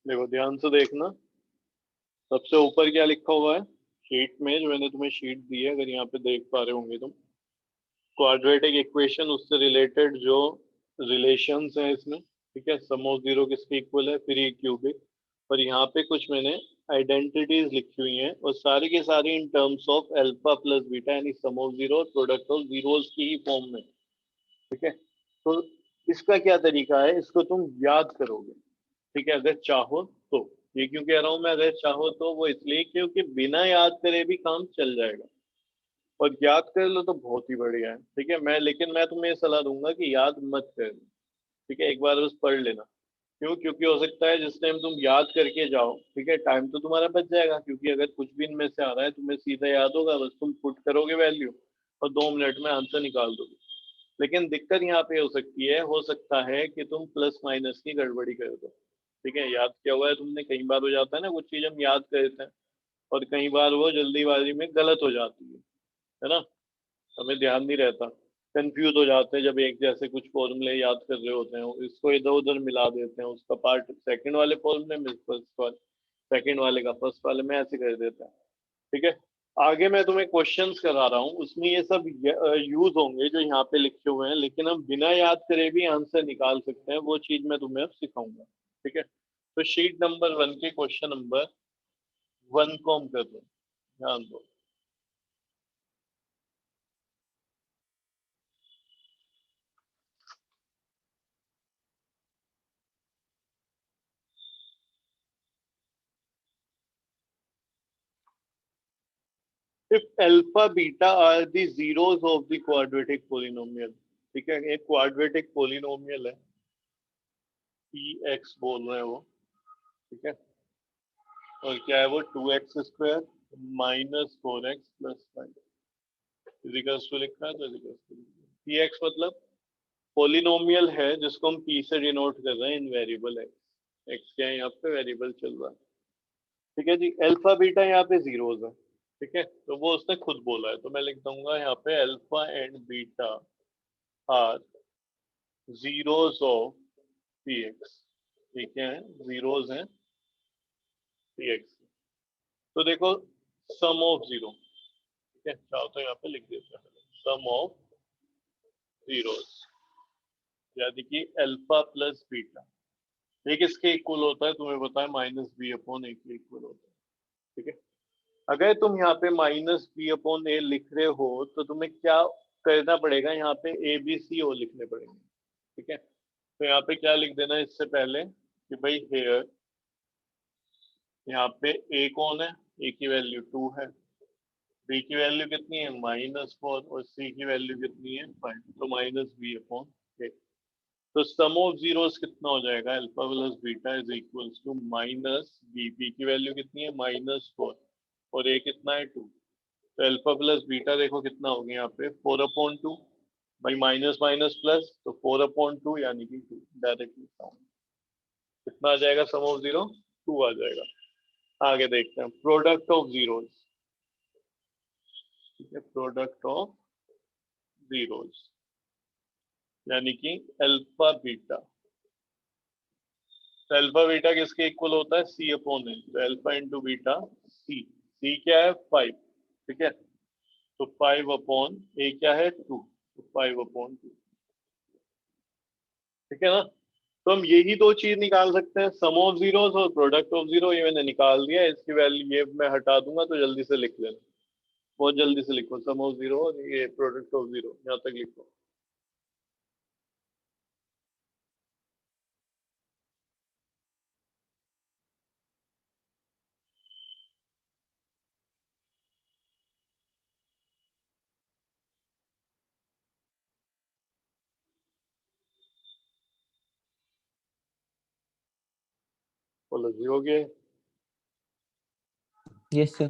देखो ध्यान से देखना, सबसे ऊपर क्या लिखा हुआ है शीट में, जो मैंने तुम्हें शीट दी है, अगर यहाँ पे देख पा रहे होंगे तुम, क्वाड्रेटिक इक्वेशन, उससे रिलेटेड जो रिलेशंस हैं इसमें, ठीक है, सम ऑफ जीरो किसके इक्वल है, फिर ये क्यूबिक, और यहाँ पे कुछ मैंने आइडेंटिटीज लिखी हुई हैं, और सारी की सारी in terms of alpha plus beta, यानी सम ऑफ जीरो और प्रोडक्ट ऑफ जीरोस की ही फॉर्म में, ठीक है। तो इसका क्या तरीका है, इसको तुम याद करोगे, ठीक है, अगर चाहो तो। ये क्यों कह रहा हूं मैं अगर चाहो तो, वो इसलिए क्योंकि बिना याद करे भी काम चल जाएगा, और याद कर लो तो बहुत ही बढ़िया है, ठीक है। लेकिन मैं तुम्हें ये सलाह दूंगा कि याद मत कर, ठीक है, एक बार बस पढ़ लेना। क्यों? क्योंकि हो सकता है जिस टाइम तुम याद करके जाओ, ठीक है, टाइम तो तुम्हारा बच जाएगा, क्योंकि अगर कुछ भी इनमें से आ रहा है तुम्हें सीधा याद होगा, बस तुम पुट करोगे वैल्यू और 2 मिनट में आंसर निकाल दोगे। लेकिन दिक्कत यहाँ पे हो सकती है, हो सकता है कि तुम प्लस माइनस की गड़बड़ी कर दो, ठीक है। याद क्या हुआ है तुमने, कई बार हो जाता है ना, कुछ चीज हम याद करते हैं और कई बार वो जल्दीबाजी में गलत हो जाती है ना, हमें ध्यान नहीं रहता, कंफ्यूज हो जाते हैं जब एक जैसे कुछ फॉर्मूले याद कर रहे होते हैं, इसको इधर उधर मिला देते हैं, उसका पार्ट सेकंड वाले फॉर्मूले में, फर्स्ट वाले सेकंड वाले का फर्स्ट वाले में, ऐसे कर देते हैं, ठीक है। आगे मैं तुम्हें क्वेश्चंस करा रहा हूँ, उसमें ये सब यूज होंगे जो यहाँ पे लिखे हुए हैं, लेकिन हम बिना याद करे भी आंसर निकाल सकते हैं, वो चीज मैं तुम्हें अब सिखाऊंगा, ठीक है। तो शीट नंबर 1 के क्वेश्चन नंबर 1 को हम कर रहे हैं, ध्यान दो। If alpha beta are the zeros of the quadratic polynomial, ठीक है, एक क्वाड्रेटिक पोलिनोमियल है, पी एक्स बोल रहे हैं वो, ठीक है, और क्या है वो, 2x² minus 4x plus 5 equals to लिखा है, तो इजिकल्स टू पी एक्स मतलब पोलिनोमियल है जिसको हम पी से डिनोट कर रहे हैं इन वेरिएबल एक्स, एक्स क्या है यहाँ पे वेरिएबल चल रहा है, ठीक है जी। अल्फा बीटा यहाँ पे जीरोस है, ठीक है, तो वो उसने खुद बोला है, तो मैं लिख दूंगा यहाँ पे alpha and beta are zeros of p x, ठीक है, जीरोस हैं पी एक्स। तो देखो सम ऑफ जीरो, ठीक है, चाहो तो यहाँ पे लिख देते हैं सम ऑफ जीरोस, यानी कि अल्फा प्लस बीटा, ये किसके इक्वल होता है तुम्हें पता है, माइनस बी अपॉन ए के इक्वल होता है, ठीक है। अगर तुम यहाँ पे माइनस बी अपॉन ए लिख रहे हो तो तुम्हें क्या करना पड़ेगा, यहाँ पे ए बी सी ओ लिखने पड़ेंगे, ठीक है। तो यहाँ पे क्या लिख देना इससे पहले कि भाई हेयर, यहाँ पे ए कौन है, ए की वैल्यू 2 है, बी की वैल्यू कितनी है -4, और सी की वैल्यू कितनी है 5, तो माइनस बी अपॉन ए। तो सम ऑफ जीरोस कितना हो जाएगा, alpha plus beta is equals to minus b, b की वैल्यू कितनी है -4, और ए कितना है 2, तो अल्फा प्लस बीटा देखो कितना हो गया यहाँ पे 4/2, भाई माइनस माइनस प्लस, तो 4/2 यानी कि 2, डायरेक्टली कितना आ जाएगा, सम ऑफ जीरो 2 आ जाएगा। आगे देखते हैं प्रोडक्ट ऑफ जीरोस, ठीक है, प्रोडक्ट ऑफ जीरोस यानी कि अल्फा बीटा, तो अल्फा बीटा किसके इक्वल होता है, सी अपॉन ए, तो अल्फा इंटू बीटा सी, सी क्या है 5, ठीक है, तो 5/, ए क्या है 2, तो 5/2, ठीक है ना। तो हम यही दो चीज निकाल सकते हैं, सम ऑफ जीरोस और प्रोडक्ट ऑफ जीरो, ये मैंने निकाल दिया, इसकी वैल्यू ये मैं हटा दूंगा, तो जल्दी से लिख लेना, बहुत जल्दी से लिखो, सम ऑफ जीरो और ये प्रोडक्ट ऑफ जीरो, यहाँ तक लिखो। बोलो जी हो गया, यस सर।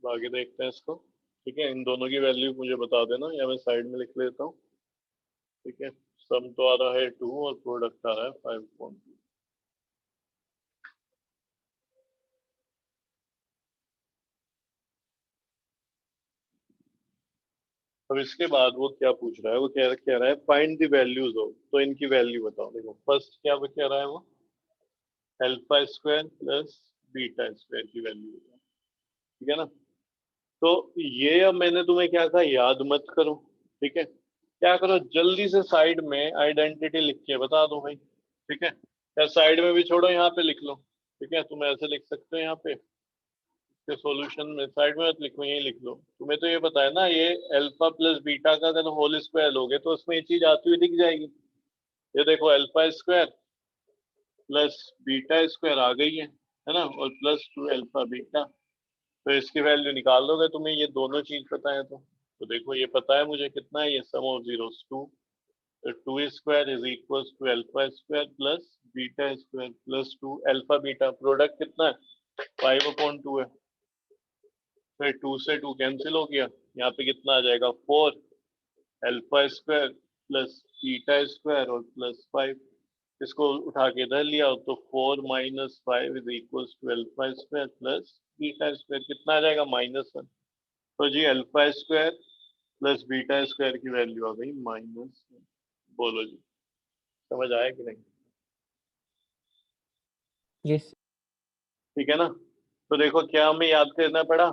आगे देखते हैं इसको, ठीक है, इन दोनों की वैल्यू मुझे बता देना, या मैं साइड में लिख लेता हूँ, ठीक है। सम तो आ रहा है 2 और प्रोडक्ट आ रहा है 5/2। अब इसके बाद वो क्या पूछ रहा है, वो कह रहा है फाइंड द वैल्यूज ऑफ, तो इनकी वैल्यू बताओ। देखो फर्स्ट क्या वो कह रहा है, वो alpha square plus beta square की वैल्यू, ठीक है ना। तो ये अब मैंने तुम्हें क्या कहा, याद मत करो, ठीक है। क्या करो, जल्दी से साइड में आइडेंटिटी लिख के बता दो भाई, ठीक है। या साइड में भी छोड़ो, यहाँ पे लिख लो, ठीक है। तुम ऐसे लिख सकते हो यहाँ पे, इसके सॉल्यूशन में साइड में मत लिखो, यही लिख लो। तुम्हें तो ये पता है ना, ये अल्फा प्लस बीटा का अगर होल स्क्वायर लोगे तो उसमें ये चीज आती हुई दिख जाएगी। ये देखो, alpha square plus beta square आ गई है ना, और प्लस 2 अल्फा बीटा। तो इसकी वैल्यू निकाल दोगे, तुम्हें ये दोनों चीज पता है तो देखो ये पता है मुझे कितना है, ये सम ऑफ जीरोस 2। तो 2 square is equal to alpha square plus beta square plus 2 alpha beta. Product कितना है, 5/2 है। फिर 2 से 2 कैंसिल हो गया, यहाँ पे कितना आ जाएगा, 4 alpha square plus beta square और प्लस 5। इसको उठा के इधर लिया तो 4 minus 5 is equal to alpha square plus beta square, कितना आ जाएगा, -1। तो जी alpha square plus beta square की वैल्यू आ गई -1। बोलो जी, समझ आया कि नहीं? यस। ठीक है ना। तो देखो क्या हमें याद करना पड़ा,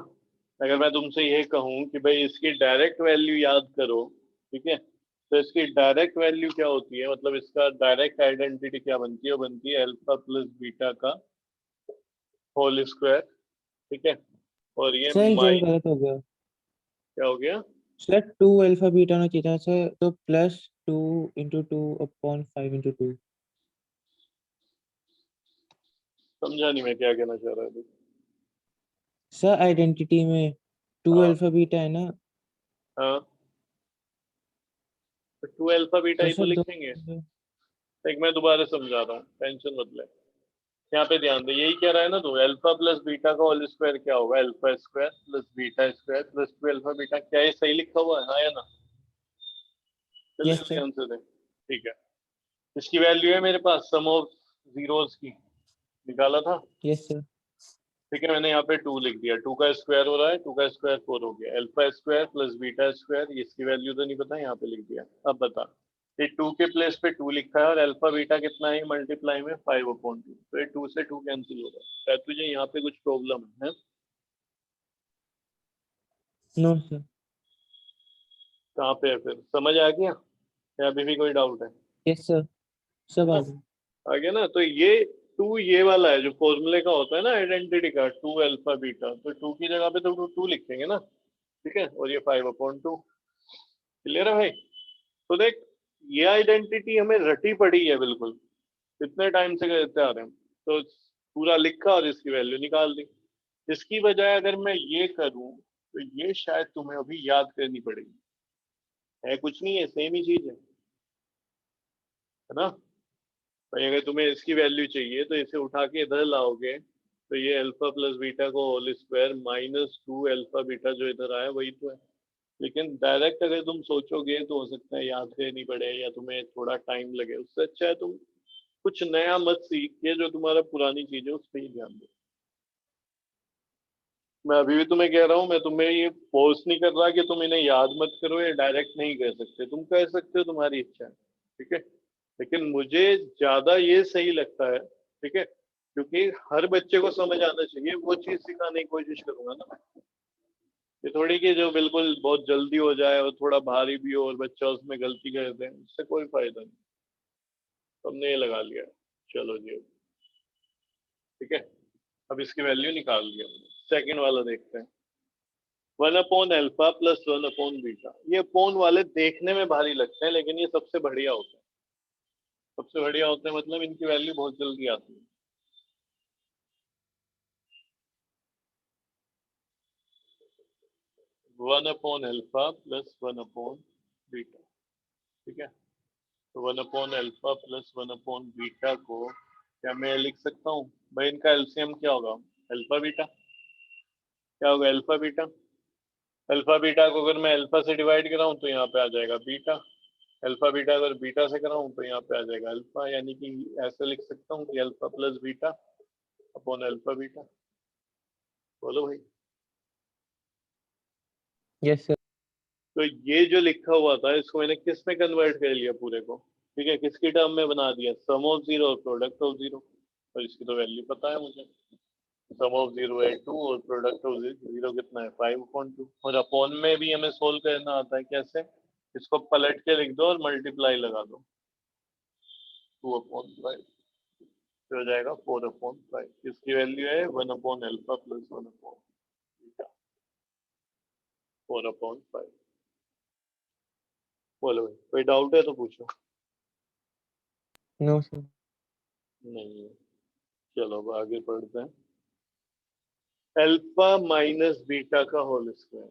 अगर मैं तुमसे ये कहूँ कि भाई इसकी डायरेक्ट वैल्यू याद करो, ठीक है, तो इसकी डायरेक्ट वैल्यू क्या होती है, मतलब इसका डायरेक्ट आइडेंटिटी क्या बनती है, वो बनती है अल्फा प्लस बीटा का होल स्क्वायर, ठीक है। और ये सर जो माइन, गलत हो गया क्या हो गया, सर, 2 अल्फा बीटा होना चाहिए था सर, तो प्लस 2 इंटू 2 अपॉन 5 इंटू 2। समझा नहीं मैं क्या कहना चाह रहा था। सर आइडेंटिटी में 2 हाँ अल्फा बीटा है ना, हाँ, तो 2 अल्फा बीटा तो ही तो सर दो। लिखेंगे। एक मैं दोबारा समझा रहा हूँ, टेंशन मत ले। यहाँ पे ध्यान दे, यही कह रहा है ना तू, अल्फा प्लस बीटा का होल स्क्वायर क्या होगा, alpha square plus beta square plus 2 alpha beta. क्या ये सही लिखा हुआ है, हाँ या ना? जल्दी यस जल्दी सर। आंसर दे। ठीक है, इसकी वैल्यू है मेरे पास सम ऑफ जीरोस की, निकाला था, यस सर। ठीक है। मैंने यहाँ पे 2 लिख दिया, 2 का स्क्वायर हो रहा है, 2 का स्क्वायर 4 हो गया, alpha square plus beta square, इसकी वैल्यू तो नहीं पता, यहाँ पे लिख दिया। अब बता, ये 2 के प्लेस पे 2 लिखा है और अल्फा बीटा कितना है मल्टीप्लाई में 5/2, तो ये 2 से 2 कैंसिल हो रहा है। शायद तुझे यहाँ पे कुछ प्रॉब्लम है? No sir. कहाँ पे है फिर, समझ आ गया या अभी भी कोई डाउट है? यस सर, सब है आ ना, गया। आ गया ना। तो ये 2 ये वाला है जो फॉर्मूले का होता है ना आइडेंटिटी का, 2 अल्फा बीटा, तो 2 की जगह पे तो 2 लिखेंगे ना, ठीक है। और ये 5/2, क्लियर है भाई? तो देख, ये आइडेंटिटी हमें रटी पड़ी है बिल्कुल, इतने टाइम से करते आ रहे हैं। तो पूरा लिखा और इसकी वैल्यू निकाल दी। इसकी बजाय अगर मैं ये करूं तो ये शायद तुम्हें अभी याद करनी पड़ेगी, है कुछ नहीं है, सेम ही चीज है ना भाई। अगर तुम्हें इसकी वैल्यू चाहिए तो इसे उठा के इधर लाओगे, तो ये अल्फा प्लस बीटा को होल स्क्वायर -2 अल्फा बीटा जो इधर आया वही तो है। लेकिन डायरेक्ट अगर तुम सोचोगे तो हो सकता है याद करनी पड़े या तुम्हें थोड़ा टाइम लगे, उससे अच्छा है तुम कुछ नया मत सीख के जो तुम्हारा पुरानी चीज है उस पर ही ध्यान दो। मैं अभी भी तुम्हें कह रहा हूँ, मैं तुम्हें ये फोर्स नहीं कर रहा कि तुम इन्हें याद मत करो या डायरेक्ट नहीं कर सकते, तुम कर सकते हो, तुम्हारी इच्छा है, ठीक है। लेकिन मुझे ज्यादा ये सही लगता है, ठीक है, क्योंकि हर बच्चे को समझ आना चाहिए, वो चीज सिखाने की कोशिश करूंगा ना। ये थोड़ी कि जो बिल्कुल बहुत जल्दी हो जाए और थोड़ा भारी भी हो और बच्चा उसमें गलती कर दे, उससे कोई फायदा नहीं। तुमने ये लगा लिया, चलो जी, ठीक है। अब इसकी वैल्यू निकाल लिया हमने, सेकंड वाला देखते हैं। 1/अल्फा प्लस 1/बीटा, ये अपोन वाले देखने में भारी लगते हैं लेकिन ये सबसे बढ़िया होते हैं, सबसे बढ़िया होते हैं, मतलब इनकी वैल्यू बहुत जल्दी आती है। 1/अल्फा प्लस 1/बीटा, ठीक है। तो 1/अल्फा प्लस 1/बीटा को क्या मैं लिख सकता हूँ भाई, इनका एलसीएम क्या होगा, अल्फा बीटा, क्या होगा, अल्फा बीटा। अल्फा बीटा को अगर मैं अल्फा से डिवाइड कराऊं तो यहाँ पे आ जाएगा बीटा, अल्फा बीटा अगर बीटा से कराऊं तो यहाँ पे आ जाएगा अल्फा, यानी कि ऐसे लिख सकता हूँ कि alpha plus beta upon alpha beta. बोलो भाई। Yes sir. तो ये जो लिखा हुआ था इसको मैंने किस में कन्वर्ट कर लिया पूरे को, ठीक है, किसकी टर्म में बना दिया, सम ऑफ जीरो और प्रोडक्ट ऑफ जीरो। और इसकी तो वैल्यू पता है मुझे, सम ऑफ 0 है 2 और प्रोडक्ट ऑफ 0 कितना है 5/2। और अपॉन में भी हमें सोल्व करना आता है, कैसे? इसको पलट के लिख दो और मल्टीप्लाई लगा दो, 2/5 हो जाएगा 4/5। इसकी वैल्यू है 1/α प्लस 1/β, 4/5। बोलो भाई, कोई डाउट है तो पूछो। No sir. नहीं है, चलो अब आगे पढ़ते हैं। अल्फा माइनस बीटा का होल स्क्वायर,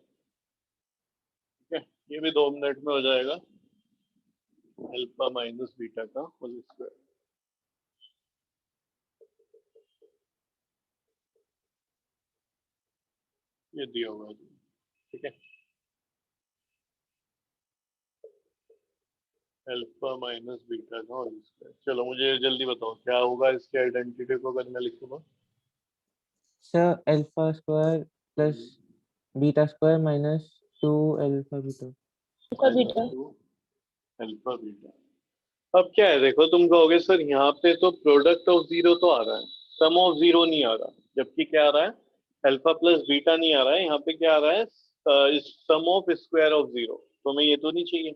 ठीक है, ये भी 2 मिनट में हो जाएगा। अल्फा माइनस बीटा का होल स्क्वायर, ये दिया हुआ है, ठीक है। अल्फा माइनस बीटा का होल स्क्वायर, चलो मुझे जल्दी बताओ क्या होगा इसके आइडेंटिटी को अगर मैं लिखूंगा। Sir alpha square plus beta square minus 2 alpha beta. Alpha beta. अब क्या है, देखो तुम कहोगे सर यहाँ पे तो प्रोडक्ट ऑफ 0 तो आ रहा है, सम ऑफ 0 नहीं आ रहा, जबकि क्या आ रहा है, अल्फा प्लस बीटा नहीं आ रहा है, यहाँ पे क्या आ रहा है, सम ऑफ स्क्वायर ऑफ 0। तो हमें ये तो नहीं चाहिए,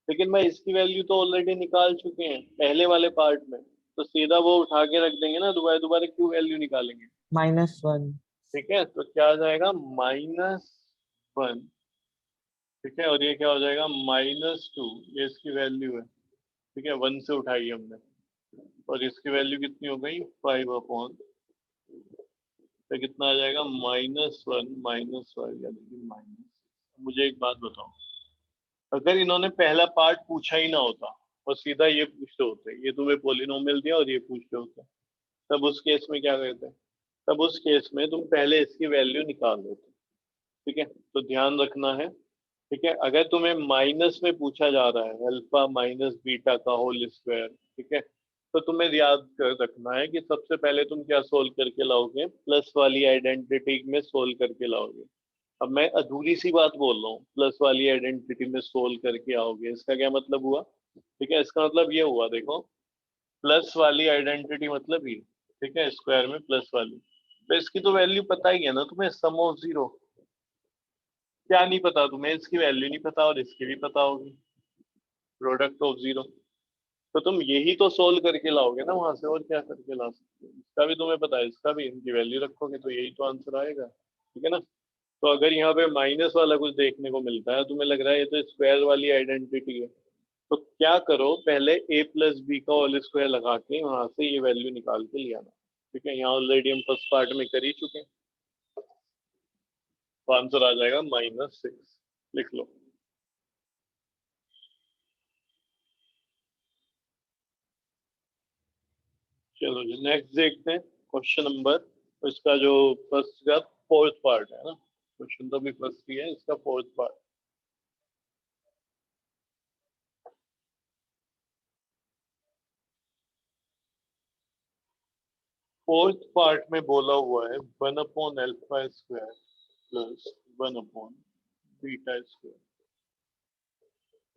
लेकिन मैं इसकी वैल्यू तो ऑलरेडी निकाल चुके हैं पहले वाले पार्ट में, तो सीधा वो उठा के रख देंगे ना, दोबारा दोबारा क्यों वैल्यू निकालेंगे। -1। ठीक है, तो क्या आ जाएगा -1, ठीक है, और ये क्या हो जाएगा -2, ये इसकी वैल्यू है, ठीक है, 1 से उठाई हमने, और इसकी वैल्यू कितनी हो गई 5/, तो कितना आ जाएगा -1 यानी कि माइनस। मुझे एक बात बताओ, अगर इन्होंने पहला पार्ट पूछा ही ना होता और सीधा ये पूछते होते, ये तुम्हें पॉलिनोमियल दिया और ये पूछते होते, तब उस केस में क्या करते? तब उस केस में तुम पहले इसकी वैल्यू निकाल देते, ठीक है। तो ध्यान रखना है, ठीक है, अगर तुम्हें माइनस में पूछा जा रहा है अल्फा माइनस बीटा का होल स्क्वायर, ठीक है, तो तुम्हें याद कर रखना है कि सबसे पहले तुम क्या सोल्व करके लाओगे, प्लस वाली आइडेंटिटी में सोल्व करके लाओगे। अब मैं अधूरी सी बात बोल रहा हूँ, प्लस वाली आइडेंटिटी में सोल्व करके आओगे, इसका क्या मतलब हुआ? ठीक है, इसका मतलब ये हुआ, देखो, प्लस वाली आइडेंटिटी मतलब ये, ठीक है, स्क्वायर में प्लस वाली, तो इसकी तो वैल्यू पता ही है ना तुम्हें, सम ऑफ 0। क्या नहीं पता तुम्हें? इसकी वैल्यू नहीं पता और इसकी भी पता होगी, प्रोडक्ट ऑफ 0। तो तुम यही तो सोल्व करके लाओगे ना वहां से, और क्या करके ला सकते हो? इसका भी तुम्हें पता है, इसका भी, इनकी वैल्यू रखोगे तो यही तो आंसर आएगा, ठीक है ना। तो अगर यहाँ पे माइनस वाला कुछ देखने को मिलता है, तुम्हें लग रहा है ये तो स्क्वायर वाली आइडेंटिटी है, तो क्या करो, पहले a प्लस बी का होल स्क्वायर लगा के वहां से ये वैल्यू निकाल के ले आना, ठीक है। यहाँ ऑलरेडी हम फर्स्ट पार्ट में कर ही चुके हैं, तो आंसर आ जाएगा -6, लिख लो। चलो जी नेक्स्ट देखते हैं क्वेश्चन नंबर, इसका जो फर्स्ट का फोर्थ पार्ट है ना, क्वेश्चन तो भी फर्स्ट ही है, इसका फोर्थ पार्ट। फोर्थ पार्ट में बोला हुआ है 1/α स्क्वायर प्लस 1/बीटा स्क्वायर,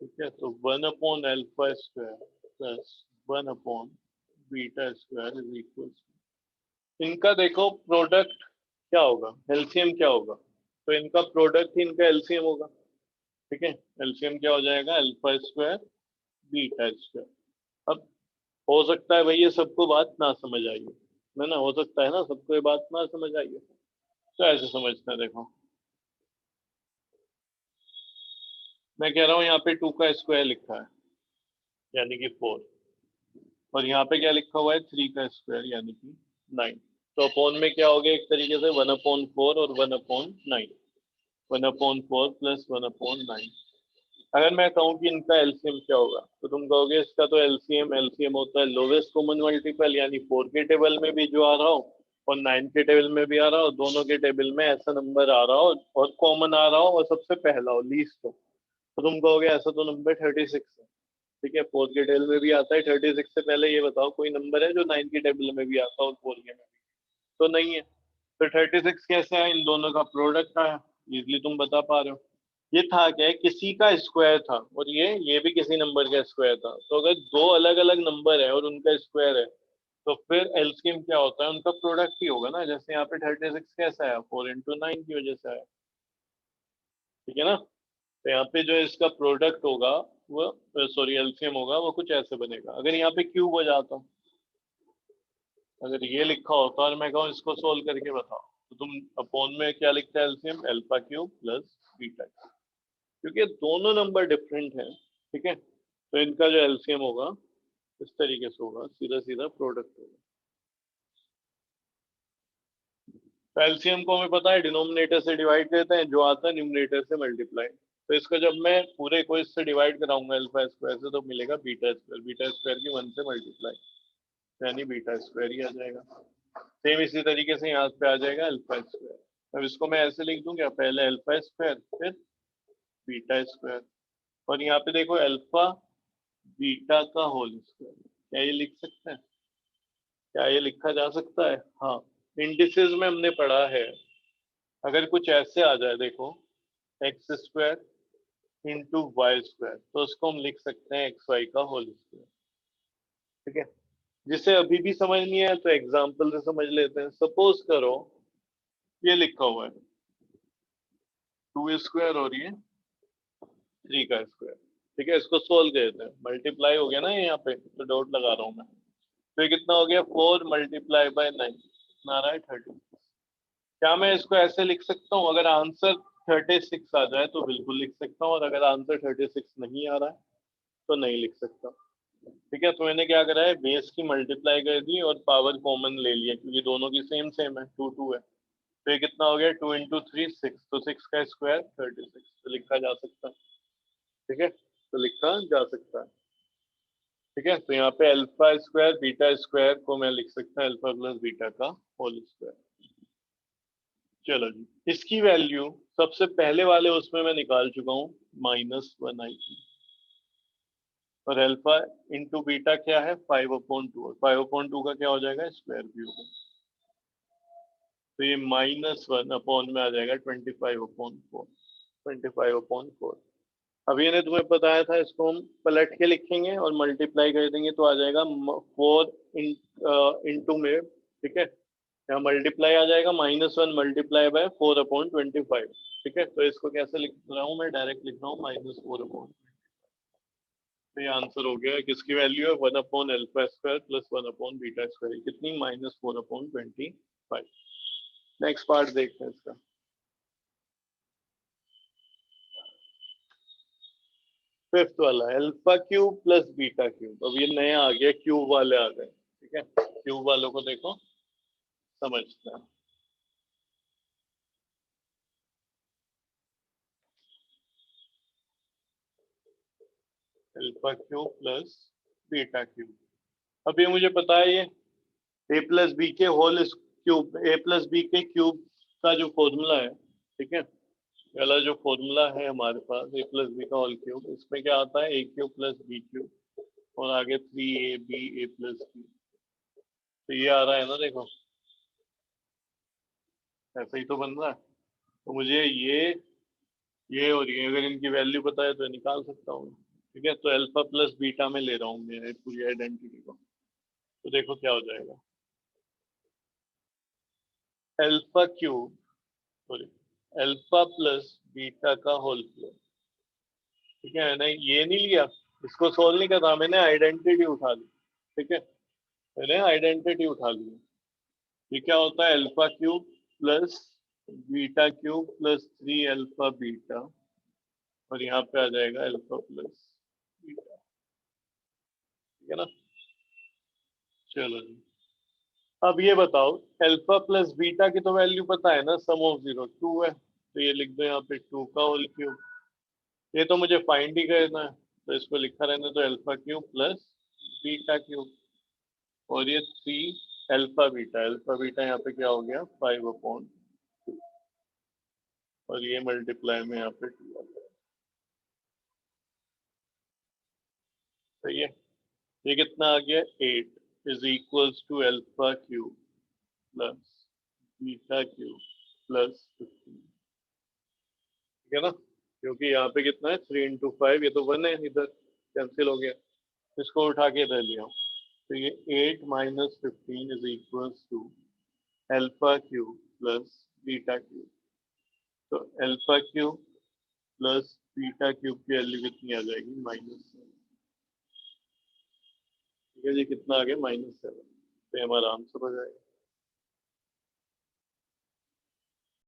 ठीक है। तो 1/α स्क्वायर प्लस 1/बीटा स्क्वायर इज इक्वल, इनका देखो प्रोडक्ट क्या होगा, एलसीएम क्या होगा, तो इनका प्रोडक्ट ही इनका एलसीएम होगा, ठीक है। एलसीएम क्या हो जाएगा, अल्फा स्क्वायर बीटा स्क्वायर। अब हो सकता है भाई ये सबको बात ना समझ आई है ना, हो सकता है ना सबको ये बात ना समझ आई है, तो ऐसे समझते हैं, देखो मैं कह रहा हूँ यहाँ पे 2 का स्क्वायर लिखा है यानी कि 4, और यहाँ पे क्या लिखा हुआ है 3 का स्क्वायर यानी कि 9, तो अपॉन में क्या हो गया, एक तरीके से 1/4 और 1/9, 1/4 प्लस 1/9। अगर मैं कहूँ कि इनका एलसीएम क्या होगा, तो तुम कहोगे इसका तो एलसीएम एलसीएम होता है लोवेस्ट कॉमन मल्टीपल, यानी 4 के टेबल में भी जो आ रहा हो और 9 के टेबल में भी आ रहा हो, दोनों के टेबल में ऐसा नंबर आ रहा हो और कॉमन आ रहा हो और सबसे पहला हो, लीस्ट हो, तो तुम कहोगे ऐसा तो नंबर 36 है, ठीक है। 4 के टेबल में भी आता है 36 से पहले, ये बताओ कोई नंबर है जो 9 के टेबल में भी आता है और 4 के में भी, तो नहीं है। तो 36 कैसे है, इन दोनों का प्रोडक्ट आया, इजिली तुम बता पा रहे हो। ये था क्या, किसी का स्क्वायर था और ये भी किसी नंबर का स्क्वायर था, तो अगर दो अलग अलग नंबर है और उनका स्क्वायर है, तो फिर एलसीएम क्या होता है, उनका प्रोडक्ट ही होगा ना। जैसे यहाँ पे 36 कैसा आया, 4 × 9 की वजह से आया, ठीक है ना। तो यहाँ पे जो इसका प्रोडक्ट होगा वो, सॉरी एलसीएम होगा वो कुछ ऐसे बनेगा। अगर यहाँ पे क्यूब हो जाता, अगर ये लिखा होता और मैं कहूँ इसको सोल्व करके बताओ, तो तुम अपोन में क्या लिखता है, LCM alpha cube plus beta, क्योंकि दोनों नंबर डिफरेंट हैं, ठीक है। तो इनका जो एलसीएम होगा इस तरीके से होगा, सीधा सीधा प्रोडक्ट होगा। तो एलसीएम को हमें पता है डिनोमिनेटर से डिवाइड करते हैं, जो आता है न्यूमरेटर से मल्टीप्लाई। तो इसको जब मैं पूरे को इससे डिवाइड कराऊंगा अल्फा स्क्वायर से, तो मिलेगा बीटा स्क्वायर, बीटा स्क्वायर की 1 से मल्टीप्लाई, यानी बीटा स्क्वायर ही आ जाएगा। सेम इसी तरीके से यहाँ पे आ जाएगा अल्फा स्क्वायर। अब इसको मैं ऐसे लिख दूं क्या, पहले अल्फा स्क्वायर फिर बीटा स्क्वायर, और यहाँ पे देखो अल्फा बीटा का होल स्क्वायर। क्या ये लिख सकते हैं, क्या ये लिखा जा सकता है? हाँ, इंडिसेस में हमने पढ़ा है, अगर कुछ ऐसे आ जाए देखो, x square into y square, तो उसको हम लिख सकते हैं एक्स वाई का होल स्क्वायर, ठीक है। जिसे अभी भी समझ नहीं आया तो एग्जाम्पल से समझ लेते हैं। सपोज करो ये लिखा हुआ है 2 स्क्वायर और ये 3 का स्क्वायर, ठीक है। इसको सोल्व करते हैं, मल्टीप्लाई हो गया ना यहाँ पे, तो डॉट लगा रहा हूँ मैं। तो ये कितना हो गया, 4 × 9 कितना आ रहा है, 30। क्या मैं इसको ऐसे लिख सकता हूँ, अगर आंसर 36 आ जाए तो बिल्कुल लिख सकता हूँ, और अगर आंसर 36 नहीं आ रहा है तो नहीं लिख सकता, ठीक है। तो मैंने क्या करा है, बेस की मल्टीप्लाई कर दी और पावर कॉमन ले लिया, क्योंकि दोनों की सेम सेम है, 2 2 है। तो ये कितना हो गया, 2 × 3 6, तो 6 का स्क्वायर 36, तो लिखा जा सकता है, ठीक है। तो लिखा जा सकता है, ठीक है। तो यहाँ पे अल्फा स्क्वायर बीटा स्क्वायर को मैं लिख सकता हूँ अल्फा प्लस बीटा का होल स्क्वायर। चलो जी, इसकी वैल्यू सबसे पहले वाले उसमें मैं निकाल चुका हूँ, -1 आई थी, और अल्फा इंटू बीटा क्या है, 5/2, और 5/2 का क्या हो जाएगा, स्क्वायर भी होगा। तो ये -1 अपॉन में आ जाएगा 25/4, 25/4। अभी मैंने तुम्हें बताया था, इसको हम पलट के लिखेंगे और मल्टीप्लाई कर देंगे तो आ जाएगा 4 इंटू में, ठीक है। यहाँ मल्टीप्लाई आ जाएगा, -1 मल्टीप्लाई बाय 4/25, ठीक है। तो इसको कैसे लिख रहा हूँ मैं, डायरेक्ट लिख रहा हूँ -4/, तो ये आंसर हो गया। किसकी वैल्यू है, 1/अल्फा स्क्वायर प्लस 1/बीटा स्क्वायर, कितनी, -4/25। नेक्स्ट पार्ट देखते हैं इसका। फिफ्थ वाला alpha cube plus beta cube. अब ये नया आ गया, क्यूब वाले आ गए, ठीक है। क्यूब वालों को देखो, समझते हैं। Alpha cube plus beta cube. अब ये मुझे पता है, ये ए प्लस बी के होल क्यूब, ए प्लस बी के क्यूब का जो फॉर्मूला है, ठीक है, वाला जो फॉर्मूला है हमारे पास, ए प्लस बी का होल क्यूब, इसमें क्या आता है, ए क्यूब प्लस बी क्यूब, और आगे 3ab ए प्लस बी। तो ये आ रहा है ना, देखो ऐसा ही तो बन रहा है। तो मुझे ये और ये अगर इनकी वैल्यू पता है तो निकाल सकता हूँ, ठीक है। तो अल्फा प्लस बीटा में ले रहा हूँ मैं पूरी आइडेंटिटी को, तो देखो क्या हो जाएगा, alpha cube, sorry alpha plus beta का होल क्यूब, ठीक है। मैंने ये नहीं लिया, इसको सोल्व नहीं करना, मैंने आइडेंटिटी उठा ली, ठीक है। मैंने आइडेंटिटी उठा ली। ये क्या होता है, alpha cube plus beta cube plus 3 alpha beta, और यहाँ पे आ जाएगा अल्फा प्लस बीटा, ठीक है ना। चलो जी, अब ये बताओ, अल्फा प्लस बीटा की तो वैल्यू पता है ना, सम ऑफ 0 2 है, तो ये लिख दो यहाँ पे 2 का होल क्यूब। ये तो मुझे फाइंड ही करना है, तो इसको लिखा रहने तो alpha cube plus beta cube, और ये 3 अल्फा बीटा, अल्फा बीटा यहाँ पे क्या हो गया, 5/2, और ये मल्टीप्लाई में यहाँ पे 2 आ गया, सही है। ये कितना आ गया, 8 is equals to alpha cube plus beta cube plus 15, ठीक है ना। क्योंकि यहाँ पे कितना है, 3 × 5, ये तो 1 है, इधर कैंसिल हो गया, इसको उठा के इधर लिया, तो ये 8 minus 15 is equals to alpha cube plus beta cube. तो alpha cube plus beta cube की वैल्यू कितनी आ जाएगी? -7। ठीक है जी, कितना आ गया? -7। तो हमारा आंसर हो जाएगा।